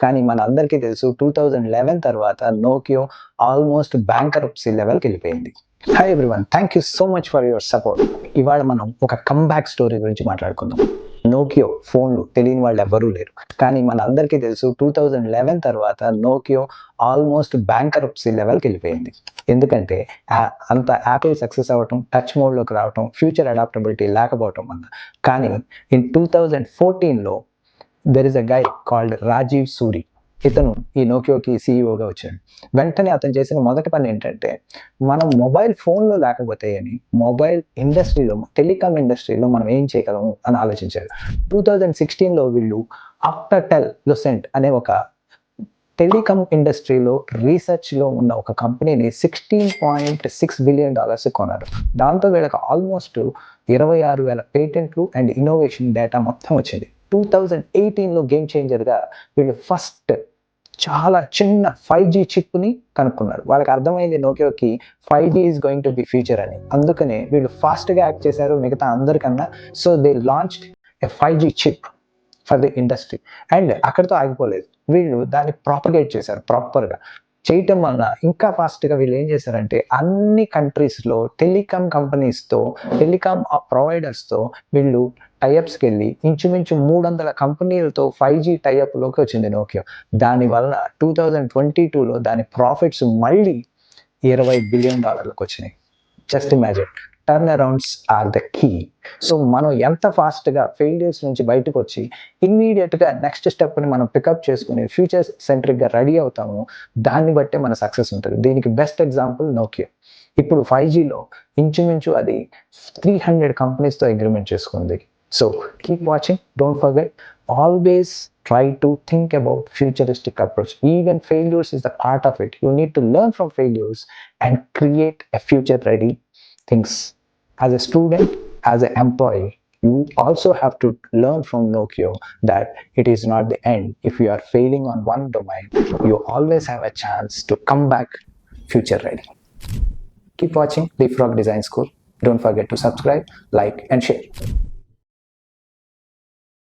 కానీ మన అందరికీ తెలుసు 2011 తర్వాత నోకియో ఆల్మోస్ట్ బ్యాంకరప్సీ లెవెల్కి వెళ్ళిపోయింది. Hi everyone, thank you so much for your support. ఇవాళ మనం ఒక కమ్బ్యాక్ స్టోరీ గురించి మాట్లాడుకుందాం. నోకియో ఫోన్లు తెలియని వాళ్ళు ఎవరూ లేరు, కానీ మన అందరికీ తెలుసు 2011 తర్వాత నోకియో ఆల్మోస్ట్ బ్యాంకరప్సీ లెవెల్కి వెళ్ళిపోయింది. ఎందుకంటే అంత యాపిల్ సక్సెస్ అవ్వటం, టచ్ మోడ్లోకి రావటం, ఫ్యూచర్ అడాప్టబిలిటీ లేకపోవటం వల్ల. కానీ ఇన్ 2014లో there is a guy called Rajeev Suri. ఇతను ఈ నోకియోకి సీఈఓగా వచ్చాడు. వెంటనే అతను చేసిన మొదటి పని ఏంటంటే, మనం మొబైల్ ఫోన్లో లేకపోతే అని మొబైల్ ఇండస్ట్రీలో, టెలికామ్ ఇండస్ట్రీలో మనం ఏం చేయగలము అని ఆలోచించాడు. 2016లో వీళ్ళు ఆప్టటెల్ లొసెంట్ అనే ఒక టెలికామ్ ఇండస్ట్రీలో రీసెర్చ్లో ఉన్న ఒక కంపెనీని $16.6 బిలియన్ కొన్నారు. దాంతో వీళ్ళకి ఆల్మోస్ట్ 26,000 పేటెంట్లు అండ్ ఇన్నోవేషన్ డేటా మొత్తం వచ్చింది. 2018లో గేమ్ చేంజర్గా వీళ్ళు ఫస్ట్ చాలా చిన్న 5G చిప్ని కనుక్కున్నారు. వాళ్ళకి అర్థమైంది నోకియోకి 5G is going to be future అని. అందుకనే వీళ్ళు ఫాస్ట్గా యాక్ట్ చేశారు మిగతా అందరికన్నా. So they launched a 5G chip for the industry. And అక్కడితో ఆగిపోలేదు, వీళ్ళు దాన్ని ప్రాపగేట్ చేశారు. ప్రాపర్గా చేయటం వల్ల ఇంకా ఫాస్ట్గా వీళ్ళు ఏం చేశారంటే, అన్ని కంట్రీస్లో టెలికామ్ కంపెనీస్తో, టెలికామ్ ప్రొవైడర్స్తో వీళ్ళు టైఅప్స్కి వెళ్ళి ఇంచుమించు 300 కంపెనీలతో 5G టైఅప్లోకి వచ్చింది నోకియో. దానివల్ల 2022లో దాని ప్రాఫిట్స్ మళ్ళీ $20 బిలియన్ వచ్చినాయి. Just imagine, turn arounds are the key. So మనం ఎంత ఫాస్ట్గా ఫెయిల్యూర్స్ నుంచి బయటకు వచ్చి ఇమ్మీడియట్గా నెక్స్ట్ స్టెప్ని మనం పికప్ చేసుకుని ఫ్యూచర్ సెంట్రిక్గా రెడీ అవుతాము, దాన్ని బట్టే మన సక్సెస్ ఉంటుంది. దీనికి బెస్ట్ ఎగ్జాంపుల్ నోకియో. ఇప్పుడు 5Gలో ఇంచుమించు అది 300 కంపెనీస్తో అగ్రిమెంట్ చేసుకుంది. So keep watching, don't forget, always try to think about futuristic approach. Even failures is the part of it. You need to learn from failures and create a future ready things. As a student, as an employee, you also have to learn from Nokia that it is not the end. If you are failing on one domain, you always have a chance to come back future ready. Keep watching Leapfrog Design School. Don't forget to subscribe, like and share.